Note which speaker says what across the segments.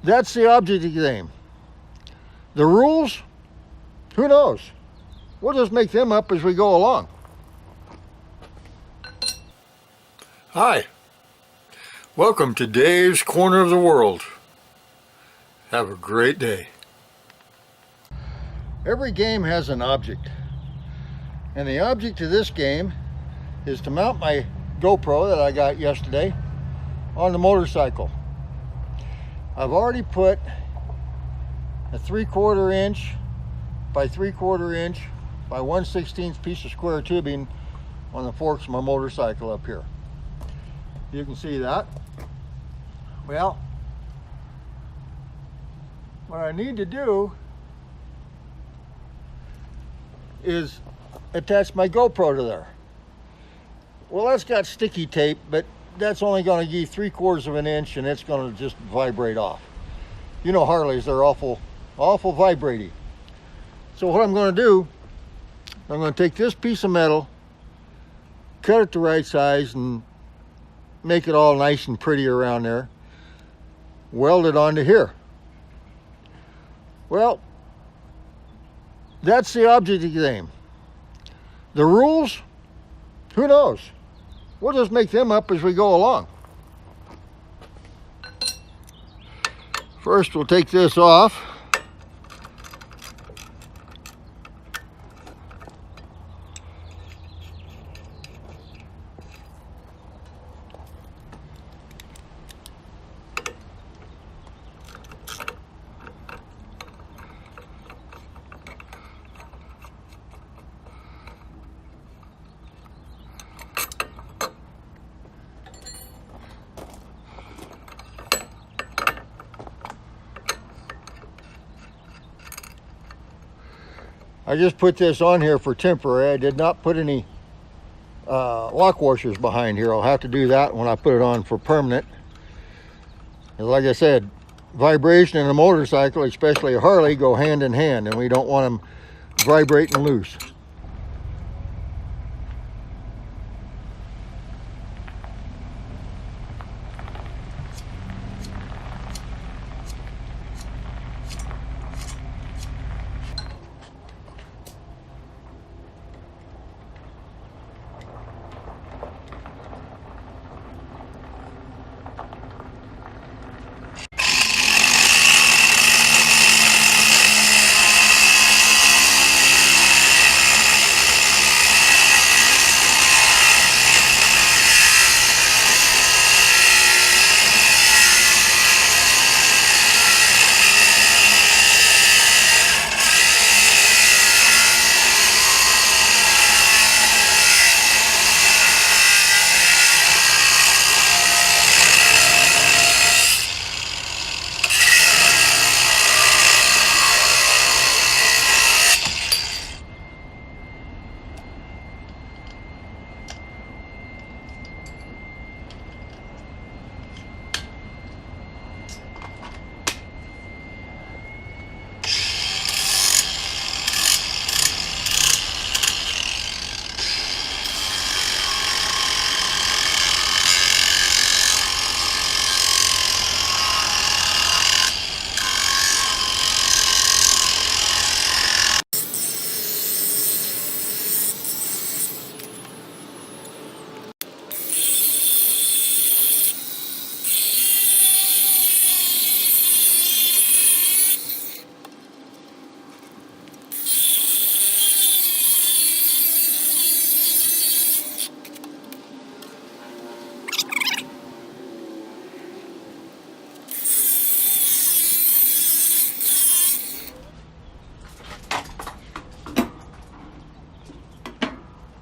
Speaker 1: That's the object of the game. The rules, who knows? We'll just make them up as we go along. Hi, welcome to Dave's Corner of the World. Have a great day. Every game has an object, and the object of this game is to mount my GoPro that I got yesterday on the motorcycle. I've already put a 3/4 inch by 3/4 inch by 1/16 piece of square tubing on the forks of my motorcycle up here. You can see that. Well, what I need to do is attach my GoPro to there. Well, that's got sticky tape, but that's only going to give 3/4 of an inch, and it's going to just vibrate off. You know Harleys, they're awful vibrating. So what I'm going to do, I'm going to take this piece of metal, cut it the right size, and make it all nice and pretty around there. Weld it onto here. Well, that's the object of the game. The rules, who knows? We'll just make them up as we go along. First, we'll take this off. I just put this on here for temporary. I did not put any lock washers behind here. I'll have to do that when I put it on for permanent. And like I said, vibration in a motorcycle, especially a Harley, go hand in hand, and we don't want them vibrating loose.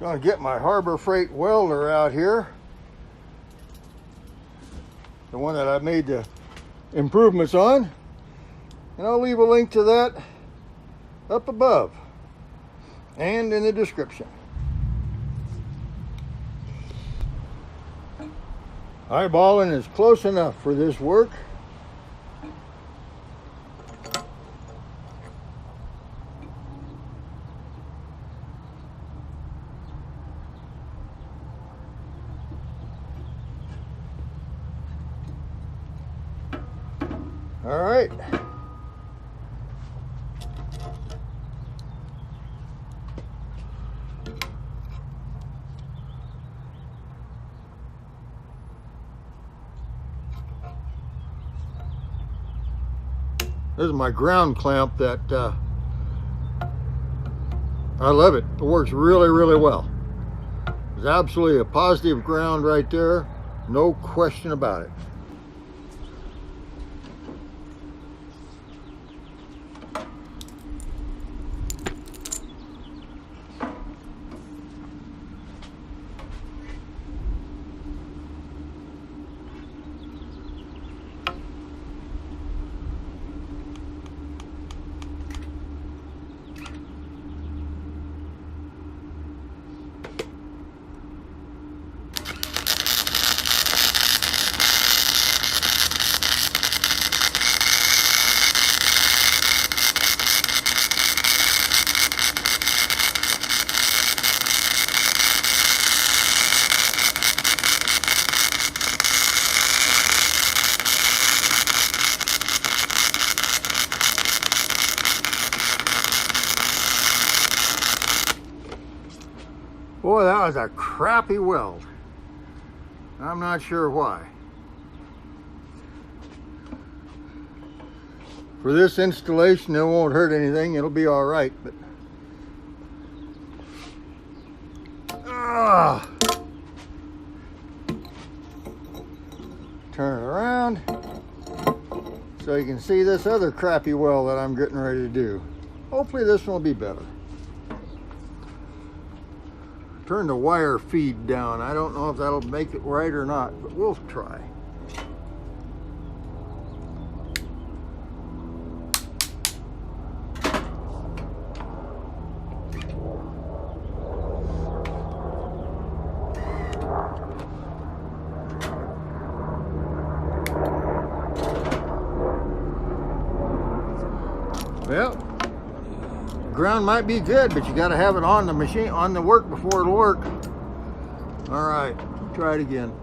Speaker 1: Gonna get my Harbor Freight welder out here, the one that I made the improvements on, and I'll leave a link to that up above and in the description. Eyeballing is close enough for this work. All right. This is my ground clamp that I love it. It works really, really well. There's absolutely a positive ground right there. No question about it. Boy, that was a crappy weld. I'm not sure why. For this installation, it won't hurt anything. It'll be all right, but turn it around so you can see this other crappy weld that I'm getting ready to do. Hopefully this one will be better. Turn the wire feed down. I don't know if that'll make it right or not, but we'll try. Well, ground might be good, but you got to have it on the machine, on the work before it'll work. All right, try it again.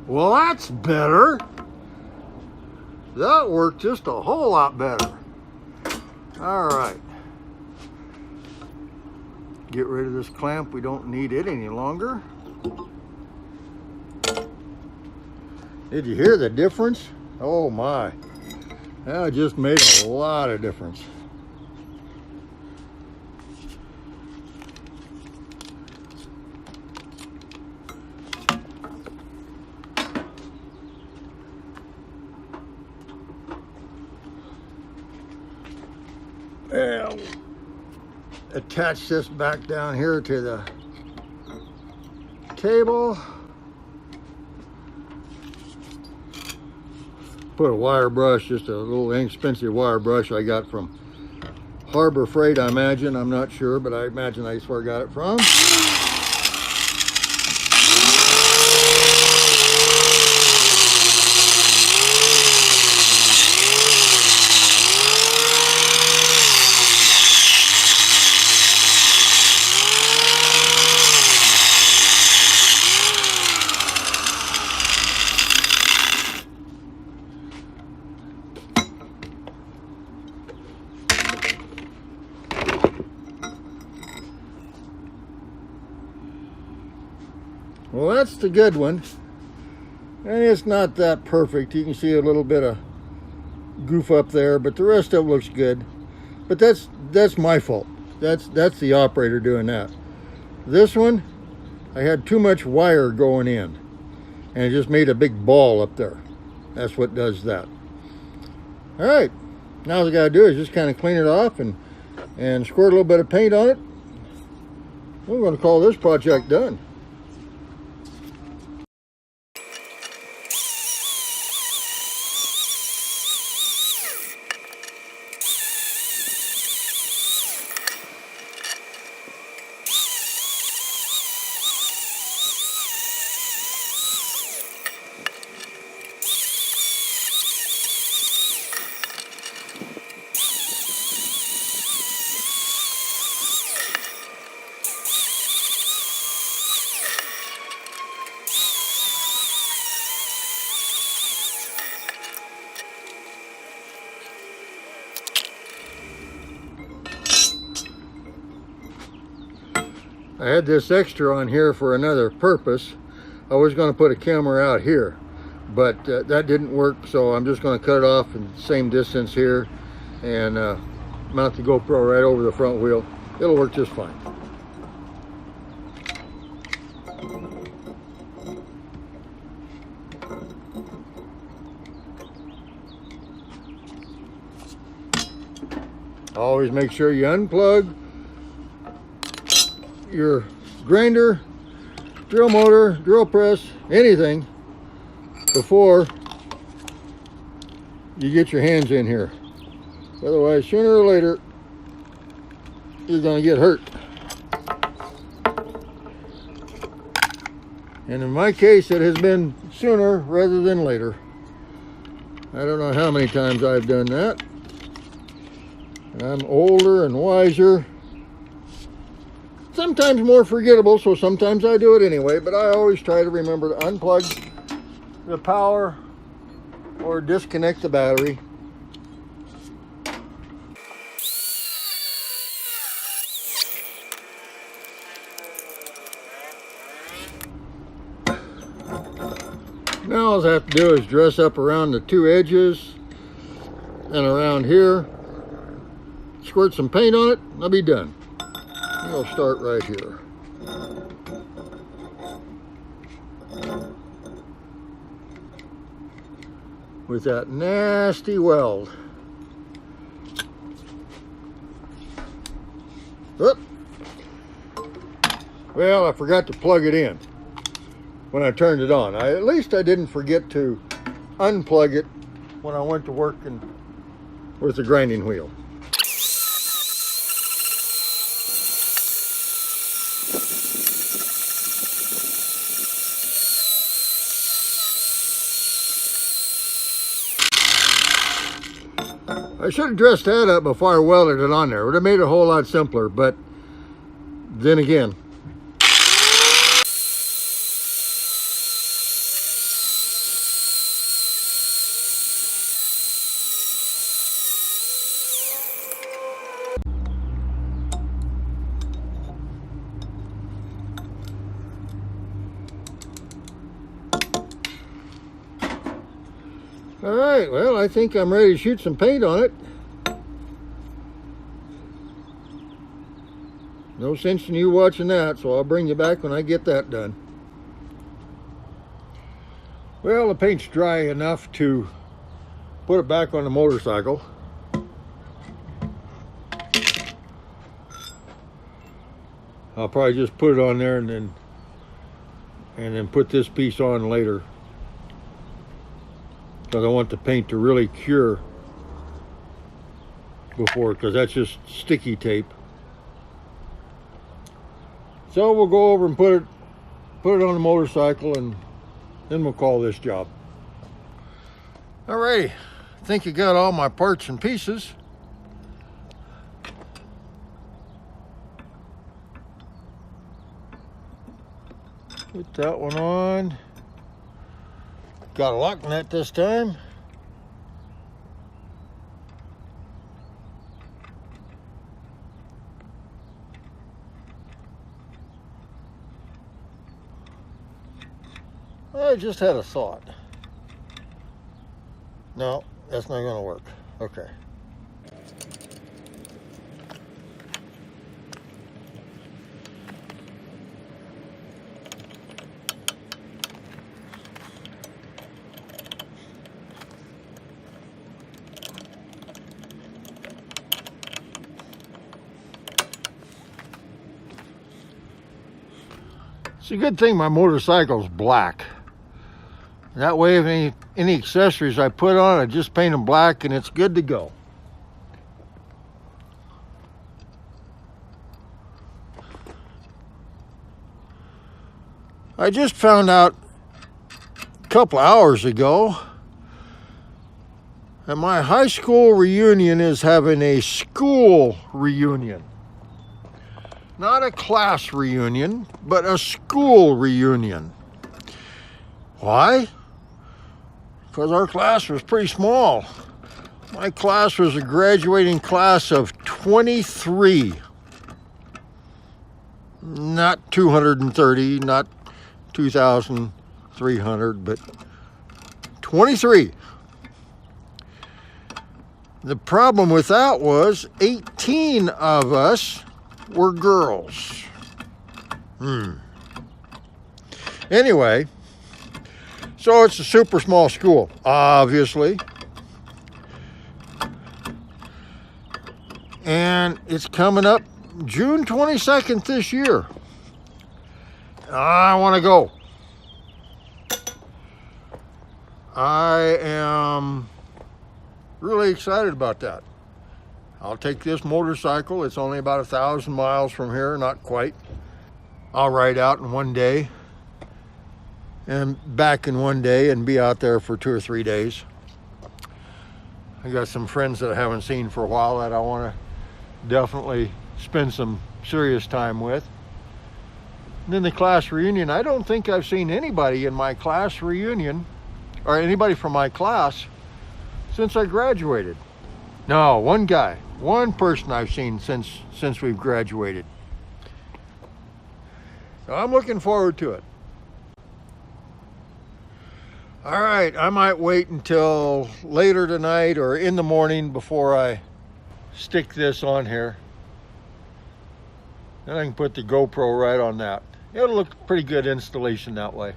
Speaker 1: Well, that's better. That worked just a whole lot better. All right. Get rid of this clamp. We don't need it any longer. Did you hear the difference? Oh my. That just made a lot of difference. And attach this back down here to the table. Put a wire brush, just a little inexpensive wire brush I got from Harbor Freight, I imagine. I'm not sure, but I imagine that's where I got it from. Well, that's the good one, and it's not that perfect. You can see a little bit of goof up there, but the rest of it looks good. But that's my fault. That's the operator doing that. This one, I had too much wire going in, and it just made a big ball up there. That's what does that. All right, now all I gotta do is just kind of clean it off and squirt a little bit of paint on it. We're gonna call this project done. I had this extra on here for another purpose. I was going to put a camera out here, but that didn't work, so I'm just going to cut it off in the same distance here and mount the GoPro right over the front wheel. It'll work just fine. Always make sure you unplug your grinder, drill motor, drill press, anything before you get your hands in here. Otherwise, sooner or later, you're going to get hurt. And in my case, it has been sooner rather than later. I don't know how many times I've done that. I'm older and wiser. Sometimes more forgettable, so sometimes I do it anyway, but I always try to remember to unplug the power or disconnect the battery. Now all I have to do is dress up around the two edges and around here, squirt some paint on it, and I'll be done. I'll start right here. With that nasty weld. Oop. Well, I forgot to plug it in when I turned it on. At least I didn't forget to unplug it when I went to work with the grinding wheel. I should have dressed that up before I welded it on there. It would have made it a whole lot simpler, but then again. All right, well, I think I'm ready to shoot some paint on it. No sense in you watching that, so I'll bring you back when I get that done. Well, the paint's dry enough to put it back on the motorcycle. I'll probably just put it on there and then put this piece on later, because I want the paint to really cure before, because that's just sticky tape. So we'll go over and put it on the motorcycle, and then we'll call this job. Alrighty, I think you got all my parts and pieces. Put that one on. Got a lock nut this time. I just had a thought. No, that's not going to work. Okay. It's a good thing my motorcycle's black. That way, if any accessories I put on, I just paint them black and it's good to go. I just found out a couple hours ago that my high school reunion is having a school reunion. Not a class reunion, but a school reunion. Why? Because our class was pretty small. My class was a graduating class of 23. not 230, not 2,300, but 23. The problem with that was 18 of us were girls. Anyway, so it's a super small school, obviously. And it's coming up June 22nd this year. I want to go. I am really excited about that. I'll take this motorcycle. It's only about 1,000 miles from here, not quite. I'll ride out in one day and back in one day and be out there for 2 or 3 days. I got some friends that I haven't seen for a while that I want to definitely spend some serious time with. And then the class reunion, I don't think I've seen anybody in my class reunion or anybody from my class since I graduated. No, one guy, one person I've seen since we've graduated. So I'm looking forward to it. All right, I might wait until later tonight or in the morning before I stick this on here. Then I can put the GoPro right on that. It'll look pretty good installation that way.